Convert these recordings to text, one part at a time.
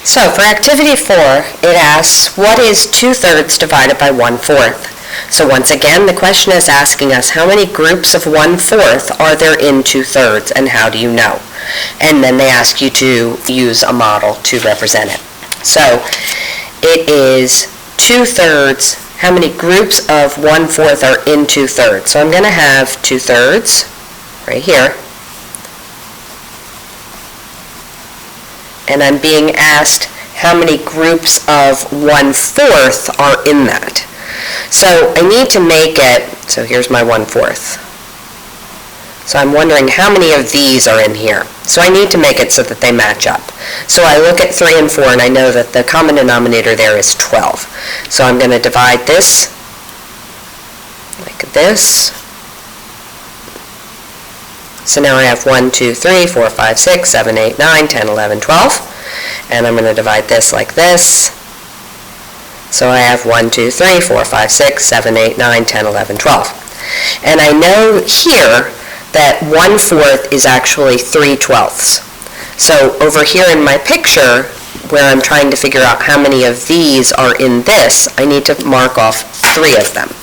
So for activity 4, it asks, what is 2/3 divided by 1/4? So once again, the question is asking us how many groups of 1/4 are there in 2/3, and how do you know? And then they ask you to use a model to represent it. So it is 2/3, how many groups of 1/4 are in 2/3? So I'm going to have 2/3 right here. And I'm being asked how many groups of 1/4 are in that. So I need to make it, so here's my 1/4. So I'm wondering how many of these are in here. So I need to make it so that they match up. So I look at 3 and 4 and I know that the common denominator there is 12. So I'm going to divide this like this. So now I have 1, 2, 3, 4, 5, 6, 7, 8, 9, 10, 11, 12. And I'm going to divide this like this. So I have 1, 2, 3, 4, 5, 6, 7, 8, 9, 10, 11, 12. And I know here that 1/4 is actually 3/12. So over here in my picture, where I'm trying to figure out how many of these are in this, I need to mark off 3 of them.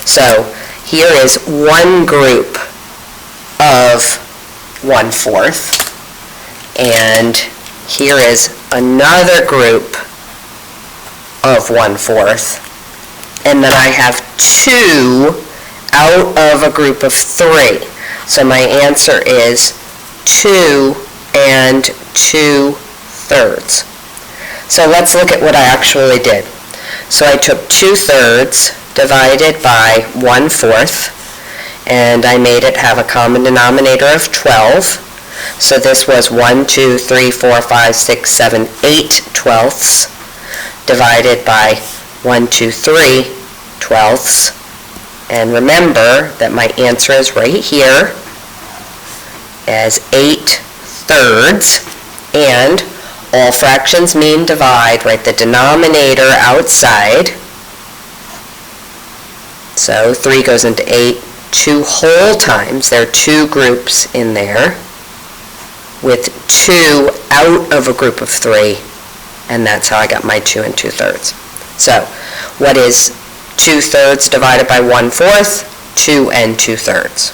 So here is one group of 1/4, and here is another group of 1/4, and then I have 2 out of a group of 3. So my answer is 2 and 2/3. So let's look at what I actually did. So I took 2/3 divided by 1/4, and I made it have a common denominator of 12. So this was 1, 2, 3, 4, 5, 6, 7, 8/12 divided by 1, 2, 3/12. And remember that my answer is right here as 8/3. And all fractions mean divide, write the denominator outside. So 3 goes into 8 2 whole times. There are 2 groups in there with 2 out of a group of 3. And that's how I got my 2 and 2/3. So what is 2/3 divided by 1/4? 2 and 2/3.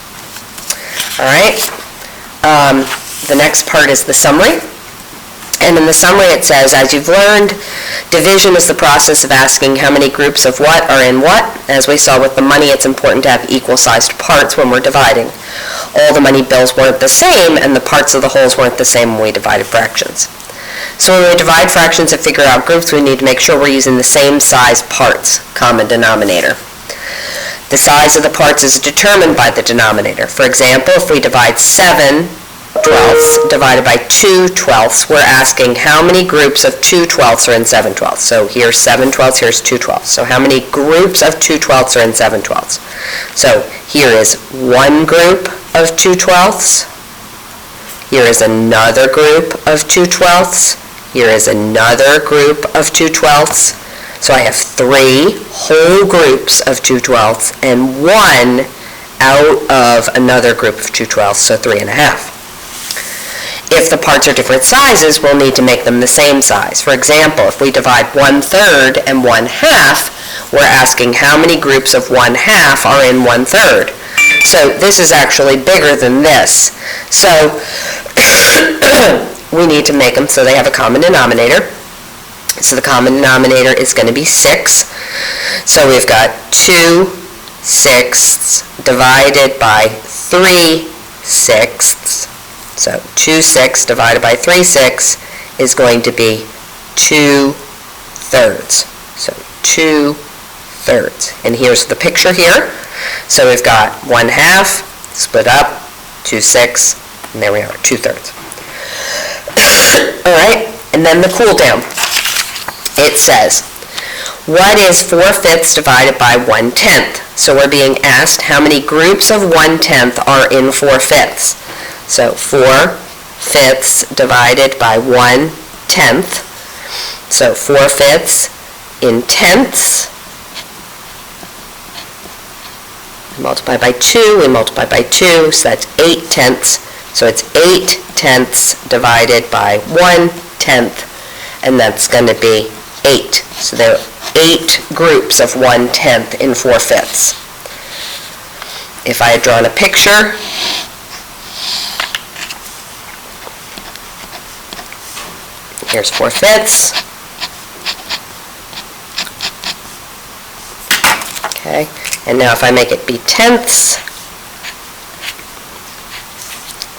All right. The next part is the summary. And in the summary it says, as you've learned, division is the process of asking how many groups of what are in what. As we saw with the money, it's important to have equal-sized parts when we're dividing. All the money bills weren't the same, and the parts of the wholes weren't the same when we divided fractions. So when we divide fractions and figure out groups, we need to make sure we're using the same size parts, common denominator. The size of the parts is determined by the denominator. For example, if we divide 7/12 divided by 2/12, we're asking how many groups of 2/12 are in 7/12. So here's 7/12, here's 2/12. So how many groups of 2/12 are in 7/12? So here is one group of 2/12. Here is another group of 2/12. Here is another group of 2/12. So I have 3 whole groups of 2/12 and 1 out of another group of 2/12, so 3.5. If the parts are different sizes, we'll need to make them the same size. For example, if we divide 1/3 and 1/2, we're asking how many groups of 1/2 are in 1/3. So this is actually bigger than this. So we need to make them so they have a common denominator. So the common denominator is going to be 6. So we've got 2/6 divided by 3/6. So 2/6 divided by 3/6 is going to be 2/3. So 2/3. And here's the picture here. So we've got 1/2 split up, 2/6, and there we are, 2/3. All right, and then the cool down. It says, what is 4/5 divided by 1/10? So we're being asked how many groups of 1/10 are in 4/5. So 4/5 divided by 1/10. So 4/5 in tenths. We multiply by 2, we multiply by 2, so that's 8/10. So it's 8/10 divided by 1/10. and that's going to be 8. So there are 8 groups of 1/10 in 4/5. If I had drawn a picture, here's 4/5. Okay, and now if I make it be tenths,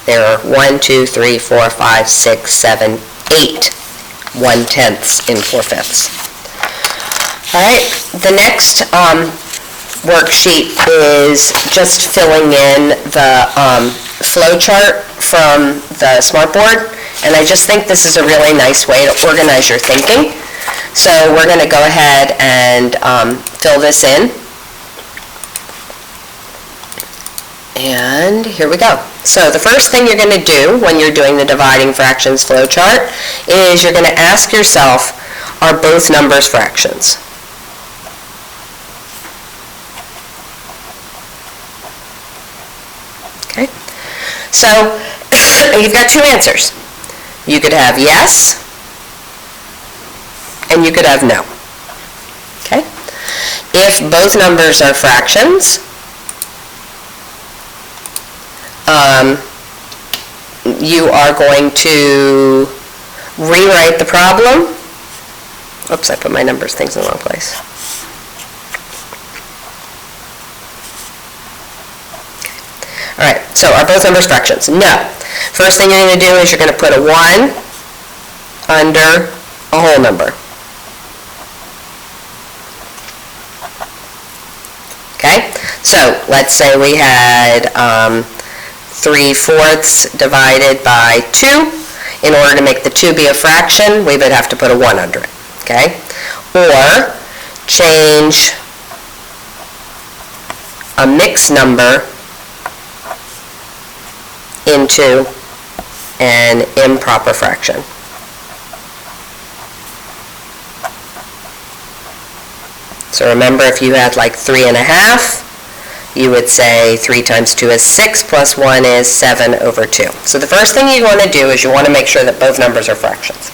there are 1, 2, 3, 4, 5, 6, 7, 8 1/10 in 4/5. All right, the next worksheet is just filling in the flow chart from the Smartboard, and I just think this is a really nice way to organize your thinking. So we're going to go ahead and fill this in. And here we go. So the first thing you're going to do when you're doing the dividing fractions flow chart is you're going to ask yourself, are both numbers fractions? Okay. So you've got two answers. You could have yes, and you could have no. Okay. If both numbers are fractions, you are going to rewrite the problem. Oops, I put my things in the wrong place. All right, so are both numbers fractions? No. First thing you're going to do is you're going to put a 1 under a whole number. Okay, so let's say we had 3/4 divided by 2. In order to make the 2 be a fraction, we would have to put a 1 under it. Okay, or change a mixed number into an improper fraction. So remember, if you had like 3.5, you would say 3 times 2 is 6, plus 1 is 7/2. So the first thing you want to do is you want to make sure that both numbers are fractions.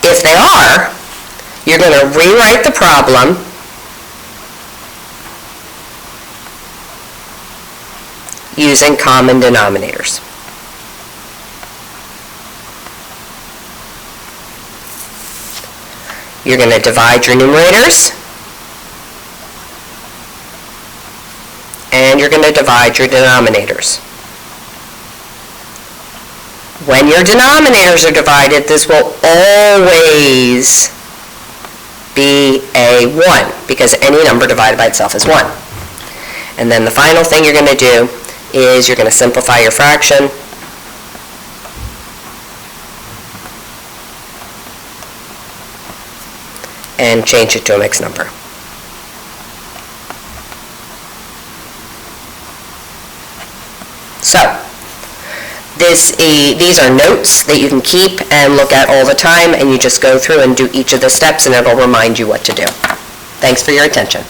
If they are, you're going to rewrite the problem using common denominators. You're going to divide your numerators, and you're going to divide your denominators. When your denominators are divided, this will always be a 1, because any number divided by itself is 1. And then the final thing you're going to do is you're going to simplify your fraction and change it to a mixed number. So, these are notes that you can keep and look at all the time, and you just go through and do each of the steps, and it'll remind you what to do. Thanks for your attention.